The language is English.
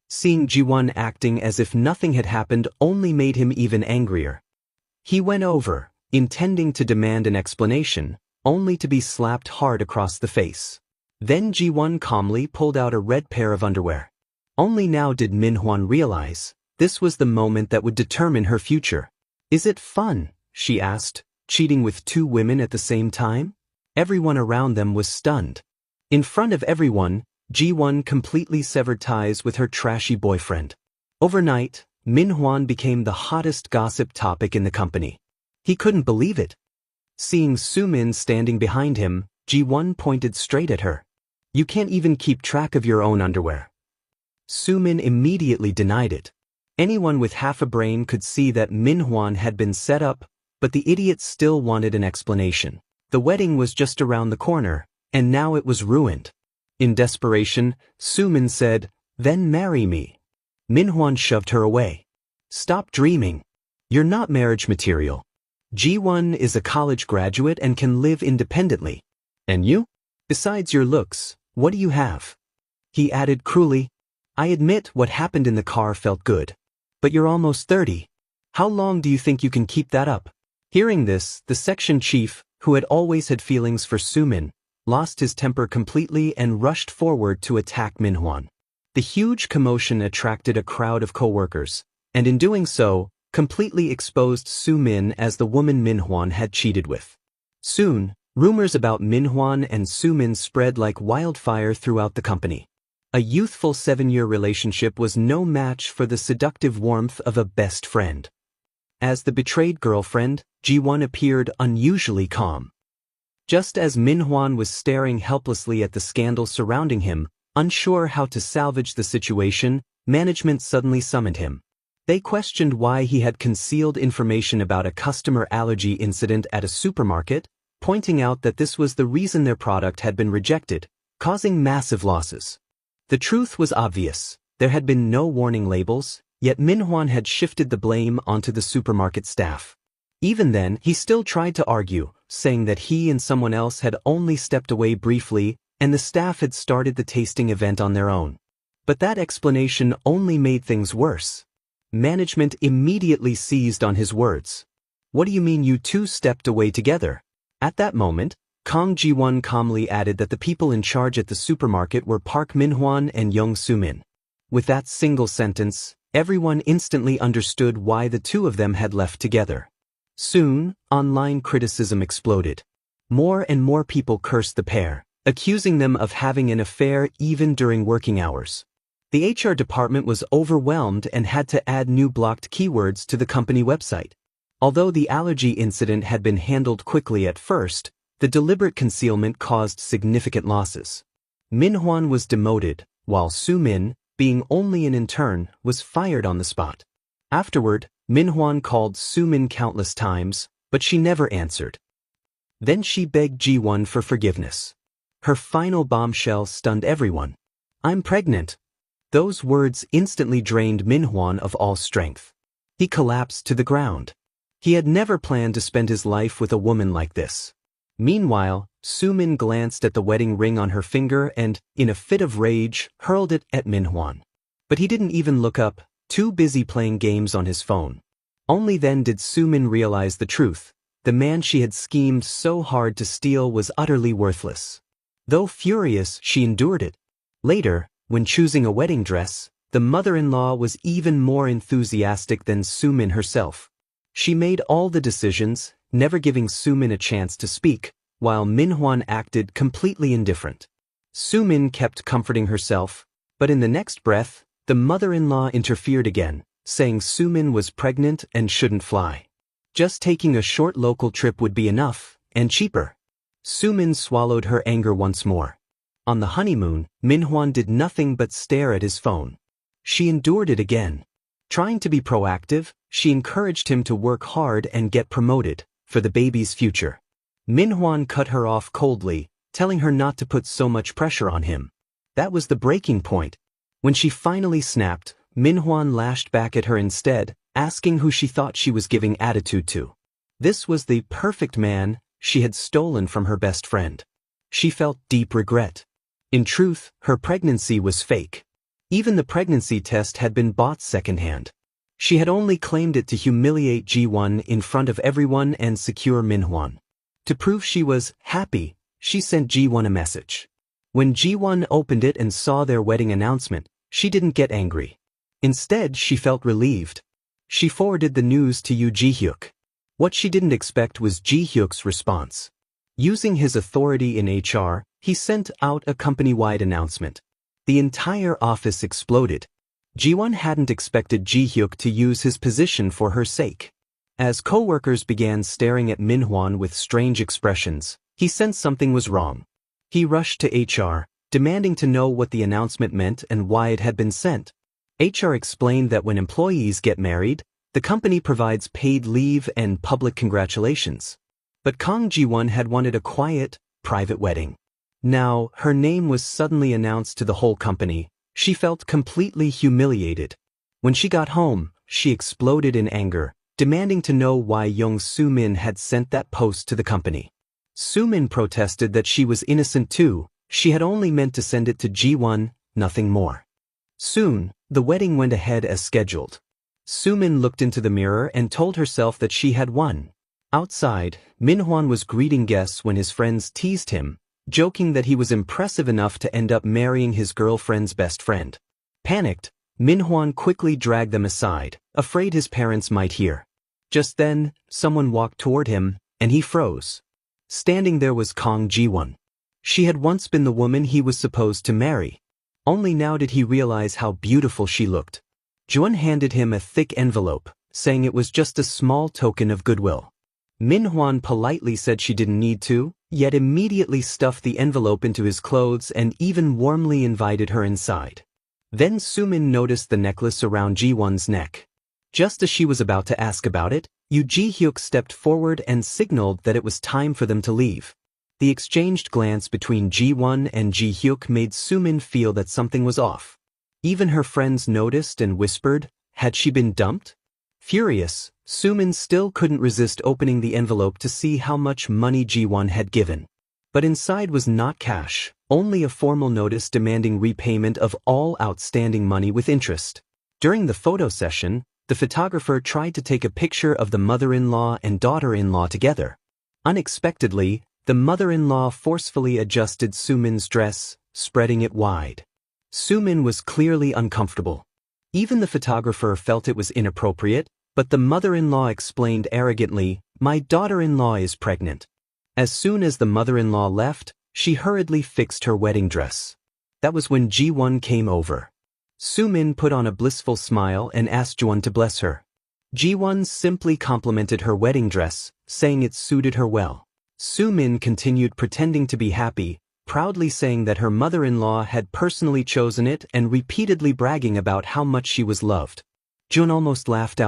Seeing Ji-won acting as if nothing had happened only made him even angrier. He went over, intending to demand an explanation, only to be slapped hard across the face. Then Ji-won calmly pulled out a red pair of underwear. Only now did Min-hwan realize this was the moment that would determine her future. "Is it fun?" she asked, cheating with two women at the same time? Everyone around them was stunned. In front of everyone, Ji-won completely severed ties with her trashy boyfriend. Overnight, Min-hwan became the hottest gossip topic in the company. He couldn't believe it. Seeing Soo-min standing behind him, Ji-won pointed straight at her. "You can't even keep track of your own underwear." Soo-min immediately denied it. Anyone with half a brain could see that Min-hwan had been set up, but the idiot still wanted an explanation. The wedding was just around the corner, and now it was ruined. In desperation, Soo-min said, "Then marry me." Min-hwan shoved her away. "Stop dreaming. You're not marriage material. Ji-won is a college graduate and can live independently. And you? Besides your looks, what do you have?" He added cruelly, "I admit what happened in the car felt good. But you're almost 30. How long do you think you can keep that up?" Hearing this, the section chief, who had always had feelings for Soo-min, lost his temper completely and rushed forward to attack Min-hwan. The huge commotion attracted a crowd of co-workers, and in doing so, completely exposed Soo-min as the woman Min-hwan had cheated with. Soon, rumors about Min-hwan and Soo-min spread like wildfire throughout the company. A youthful 7-year relationship was no match for the seductive warmth of a best friend. As the betrayed girlfriend, Ji-won appeared unusually calm. Just as Min-hwan was staring helplessly at the scandal surrounding him, unsure how to salvage the situation, management suddenly summoned him. They questioned why he had concealed information about a customer allergy incident at a supermarket, pointing out that this was the reason their product had been rejected, causing massive losses. The truth was obvious. There had been no warning labels, yet Min-hwan had shifted the blame onto the supermarket staff. Even then, he still tried to argue, saying that he and someone else had only stepped away briefly and the staff had started the tasting event on their own. But that explanation only made things worse. Management immediately seized on his words. "What do you mean you two stepped away together?" At that moment, Kang Ji-won calmly added that the people in charge at the supermarket were Park Min-hwan and Young Soo-min. With that single sentence, everyone instantly understood why the two of them had left together. Soon, online criticism exploded. More and more people cursed the pair, accusing them of having an affair even during working hours. The HR department was overwhelmed and had to add new blocked keywords to the company website. Although the allergy incident had been handled quickly at first, the deliberate concealment caused significant losses. Min-hwan was demoted, while Soo-min, being only an intern, was fired on the spot. Afterward, Min-hwan called Soo-min countless times, but she never answered. Then she begged Ji-won for forgiveness. Her final bombshell stunned everyone. "I'm pregnant." Those words instantly drained Min-hwan of all strength. He collapsed to the ground. He had never planned to spend his life with a woman like this. Meanwhile, Soo-min glanced at the wedding ring on her finger and, in a fit of rage, hurled it at Min-hwan. But he didn't even look up, too busy playing games on his phone. Only then did Soo-min realize the truth. The man she had schemed so hard to steal was utterly worthless. Though furious, she endured it. Later, when choosing a wedding dress, the mother-in-law was even more enthusiastic than Soo-min herself. She made all the decisions, never giving Soo-min a chance to speak, while Min-hwan acted completely indifferent. Soo-min kept comforting herself, but in the next breath, the mother-in-law interfered again, saying Soo-min was pregnant and shouldn't fly. Just taking a short local trip would be enough, and cheaper. Soo-min swallowed her anger once more. On the honeymoon, Min-hwan did nothing but stare at his phone. She endured it again. Trying to be proactive, she encouraged him to work hard and get promoted, for the baby's future. Min-hwan cut her off coldly, telling her not to put so much pressure on him. That was the breaking point. When she finally snapped, Min-hwan lashed back at her instead, asking who she thought she was giving attitude to. This was the perfect man she had stolen from her best friend. She felt deep regret. In truth, her pregnancy was fake. Even the pregnancy test had been bought secondhand. She had only claimed it to humiliate Ji-won in front of everyone and secure Min-hwan. To prove she was happy, she sent Ji-won a message. When Ji-won opened it and saw their wedding announcement, she didn't get angry. Instead, she felt relieved. She forwarded the news to Yoo Ji-hyuk. What she didn't expect was Ji-hyuk's response. Using his authority in HR, he sent out a company-wide announcement. The entire office exploded. Ji-won hadn't expected Ji-hyuk to use his position for her sake. As co-workers began staring at Min-hwan with strange expressions, he sensed something was wrong. He rushed to HR, demanding to know what the announcement meant and why it had been sent. HR explained that when employees get married, the company provides paid leave and public congratulations. But Kang Ji-won had wanted a quiet, private wedding. Now, her name was suddenly announced to the whole company. She felt completely humiliated. When she got home, she exploded in anger, demanding to know why Young Soo-min had sent that post to the company. Soo-min protested that she was innocent too. She had only meant to send it to Ji-won, nothing more. Soon, the wedding went ahead as scheduled. Soo-min looked into the mirror and told herself that she had won. Outside, Min-hwan was greeting guests when his friends teased him, joking that he was impressive enough to end up marrying his girlfriend's best friend. Panicked, Min-hwan quickly dragged them aside, afraid his parents might hear. Just then, someone walked toward him, and he froze. Standing there was Kang Ji-won. She had once been the woman he was supposed to marry. Only now did he realize how beautiful she looked. Ji-won handed him a thick envelope, saying it was just a small token of goodwill. Min-hwan politely said she didn't need to, yet immediately stuffed the envelope into his clothes and even warmly invited her inside. Then Soo-min noticed the necklace around Ji-won's neck. Just as she was about to ask about it, Yoo Ji-hyuk stepped forward and signaled that it was time for them to leave. The exchanged glance between Ji-won and Ji-hyuk made Soo-min feel that something was off. Even her friends noticed and whispered, had she been dumped? Furious, Soo-min still couldn't resist opening the envelope to see how much money Ji-won had given. But inside was not cash, only a formal notice demanding repayment of all outstanding money with interest. During the photo session, the photographer tried to take a picture of the mother-in-law and daughter-in-law together. Unexpectedly, the mother-in-law forcefully adjusted Soo-min's dress, spreading it wide. Soo-min was clearly uncomfortable. Even the photographer felt it was inappropriate, but the mother-in-law explained arrogantly, "My daughter-in-law is pregnant." As soon as the mother-in-law left, she hurriedly fixed her wedding dress. That was when Ji-won came over. Soo-min put on a blissful smile and asked Ji-won to bless her. Ji-won simply complimented her wedding dress, saying it suited her well. Soo-min continued pretending to be happy, proudly saying that her mother-in-law had personally chosen it and repeatedly bragging about how much she was loved. Ji-won almost laughed out